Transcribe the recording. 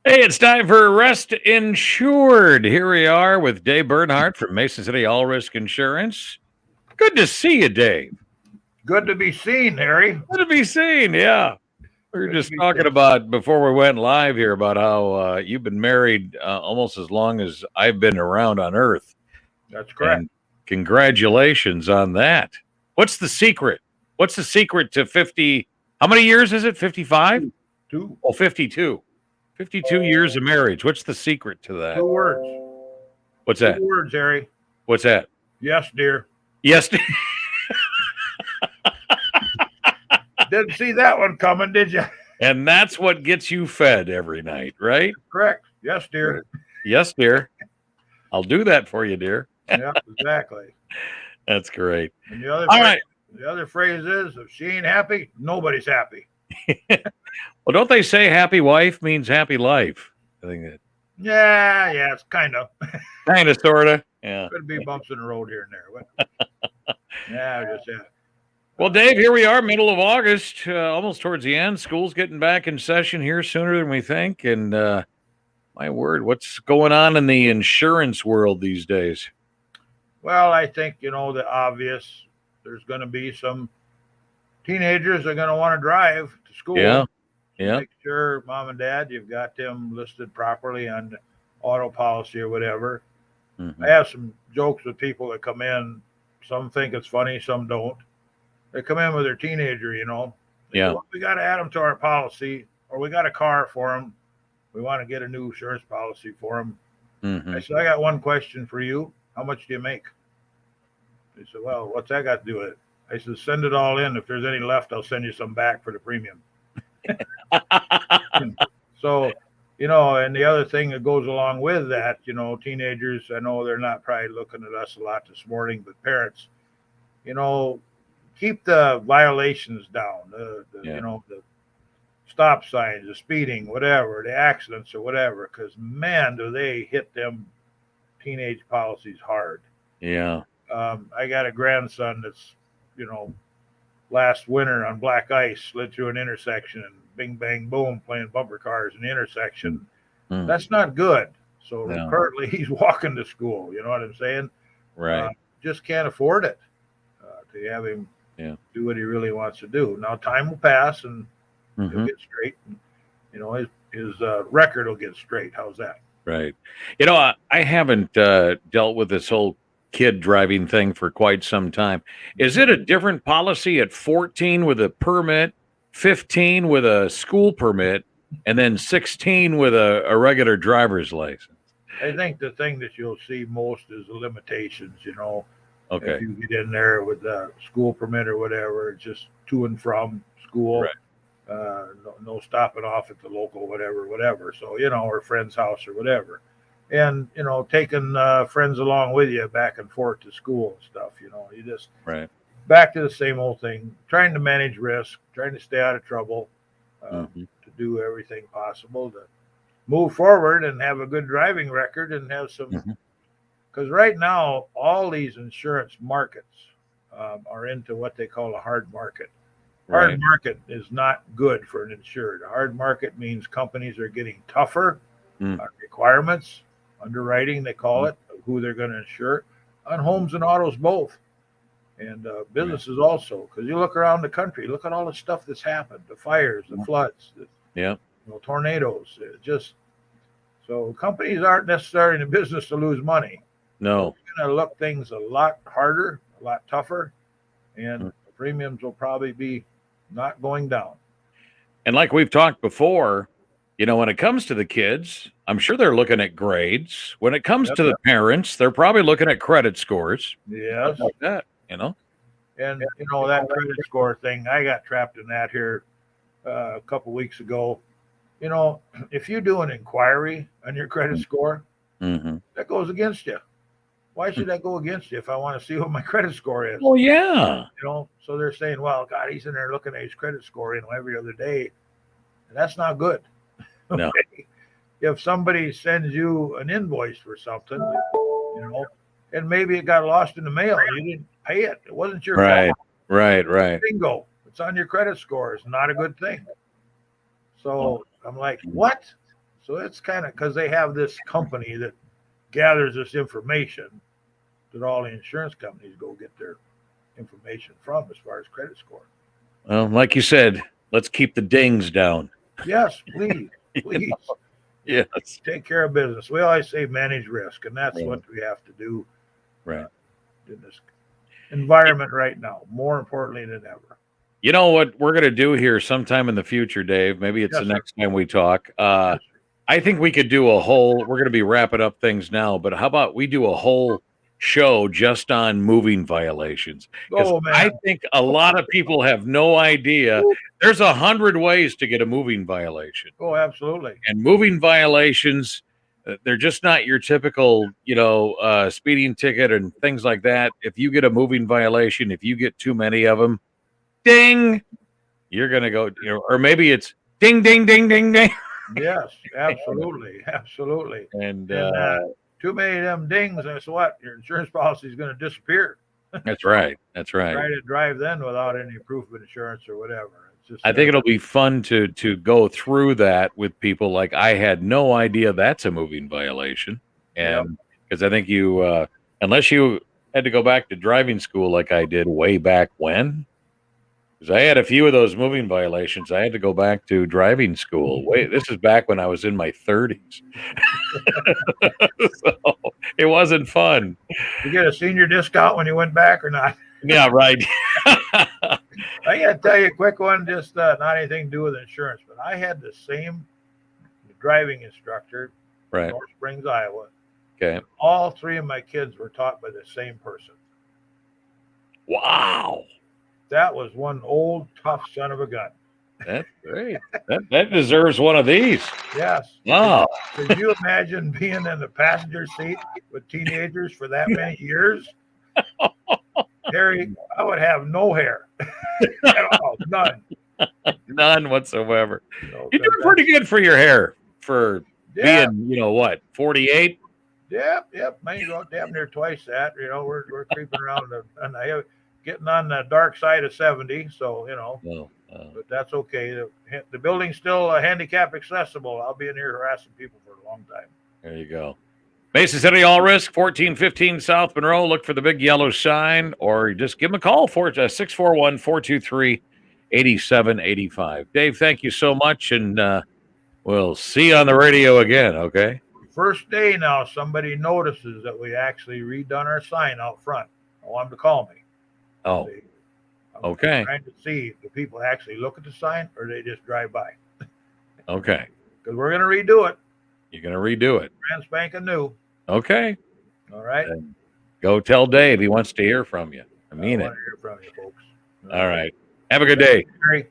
Hey, it's time for Rest Insured. Here we are with Dave Berndardt from Mason City All Risk Insurance. Good to see you, Dave. Good to be seen, Harry. Good to be seen. Yeah. We were Good to just be talking seen. about before we went live here about how you've been married almost as long as I've been around on Earth. That's correct. And congratulations on that. What's the secret? What's the secret to 50? How many years is it? 55? Two, two, Oh, 52. 52 years of marriage. What's the secret to that? two words. What's Two that? words, Harry. What's that? Yes, dear. Yes. Didn't see that one coming, did you? And that's what gets you fed every night, right? Correct. Yes, dear. Yes, dear. I'll do that for you, dear. Yeah, exactly. That's great. And the other All phrase, right. the other phrase is, if she ain't happy, nobody's happy. Well, don't they say happy wife means happy life? I think that Yeah, it's kind of. kind of, sort of. Yeah. Could be bumps in the road here and there. But yeah. Well, Dave, here we are, middle of August, almost towards the end. School's getting back in session here sooner than we think. And my word, what's going on in the insurance world these days? Well, I think, the obvious. There's going to be some teenagers that are going to want to drive to school. Yeah. Yeah. Make sure, mom and dad, you've got them listed properly on auto policy or whatever. Mm-hmm. I have some jokes with people that come in. Some think it's funny, some don't. They come in with their teenager, They Yeah. say, well, we got to add them to our policy, or we got a car for them. We want to get a new insurance policy for them. Mm-hmm. I said, I got one question for you. How much do you make? They said, well, what's that got to do with it? I said, send it all in. If there's any left, I'll send you some back for the premium. So, and the other thing that goes along with that, teenagers, I know they're not probably looking at us a lot this morning, but parents, keep the violations down, the stop signs, the speeding, whatever, the accidents or whatever, because man, do they hit them teenage policies hard. Yeah. I got a grandson that's, last winter on black ice slid through an intersection and bing, bang, boom, playing bumper cars in the intersection. Mm. That's not good. So No. currently he's walking to school. You know what I'm saying? Right. Just can't afford it to have him do what he really wants to do. Now time will pass and he'll get straight. And, his record will get straight. How's that? Right. I haven't dealt with this whole kid driving thing for quite some time. Is it a different policy at 14 with a permit, 15 with a school permit, and then 16 with a regular driver's license? I think the thing that you'll see most is the limitations, Okay. If you get in there with a school permit or whatever, it's just to and from school. Right. No stopping off at the local whatever. So, or friend's house or whatever. And, taking friends along with you back and forth to school and stuff, you just Right. back to the same old thing, trying to manage risk, trying to stay out of trouble, Mm-hmm. to do everything possible to move forward and have a good driving record and have some, because right now, all these insurance markets are into what they call a hard market. Hard market is not good for an insured. A hard market means companies are getting tougher on requirements, underwriting, they call it, who they're going to insure, on homes and autos both. And businesses also, because you look around the country, look at all the stuff that's happened, the fires, the floods, the tornadoes. So companies aren't necessarily in the business to lose money. No. They're going to look things a lot harder, a lot tougher, and the premiums will probably be not going down. And like we've talked before, when it comes to the kids, I'm sure they're looking at grades. When it comes to the parents, they're probably looking at credit scores. Yes. Like that, And, that credit score thing, I got trapped in that here a couple weeks ago. If you do an inquiry on your credit score, that goes against you. Why should that go against you if I want to see what my credit score is? Well, yeah. So they're saying, well, God, he's in there looking at his credit score, every other day. And that's not good. No. Okay? If somebody sends you an invoice for something, and maybe it got lost in the mail, you didn't pay it. It wasn't your fault. Right. Bingo. It's on your credit score. It's not a good thing. So I'm like, what? So it's kind of because they have this company that gathers this information that all the insurance companies go get their information from as far as credit score. Well, like you said, let's keep the dings down. Yes, please, please Yes. take care of business. We always say manage risk, and that's Right. what we have to do Right. in this environment right now, more importantly than ever. You know what we're going to do here sometime in the future, Dave? Maybe it's Yes, the sir. next time we talk. Yes, sir. I think we could do a whole, we're going to be wrapping up things now, but how about we do a whole show just on moving violations? Because Oh, I man. think a lot of people have no idea. There's 100 ways to get a moving violation. Oh, absolutely. And moving violations, they're just not your typical, speeding ticket and things like that. If you get a moving violation, if you get too many of them, ding, you're going to go, or maybe it's ding, ding, ding, ding, ding. Yes, absolutely, absolutely. And Too many of them dings, that's what your insurance policy is going to disappear. that's right. That's right. Try to drive then without any proof of insurance or whatever. It's just I think it'll be fun to go through that with people. Like I had no idea that's a moving violation, and because I think you, unless you had to go back to driving school like I did way back when, because I had a few of those moving violations. I had to go back to driving school. Wait, this is back when I was in my 30s, so it wasn't fun. You get a senior discount when you went back or not? Yeah, right. I got to tell you a quick one, just not anything to do with insurance, but I had the same driving instructor in Right. North Springs, Iowa. Okay. All three of my kids were taught by the same person. Wow. That was one old, tough son of a gun. That's great. That deserves one of these. Yes. Wow. Could you imagine being in the passenger seat with teenagers for that many years? Harry, I would have no hair at all, none. None whatsoever. So, You're doing pretty good for your hair for yeah, being, what, 48? yep. Mine go damn near twice that. We're creeping around getting on the dark side of 70. So No. but that's okay. The building's still handicap accessible. I'll be in here harassing people for a long time. There you go. Mason City All Risk, 1415 South Monroe. Look for the big yellow sign, or just give them a call, 641-423-8785. Dave, thank you so much, and we'll see you on the radio again, okay? First day now, somebody notices that we actually redone our sign out front. I want them to call me. Oh, I'm okay. trying to see if people actually look at the sign or they just drive by. Okay. Because we're going to redo it. You're going to redo it. Brand spanking new. Okay. All right. Go tell Dave he wants to hear from you. I mean I it. want to hear from you, folks. All right. Have a good day. Harry.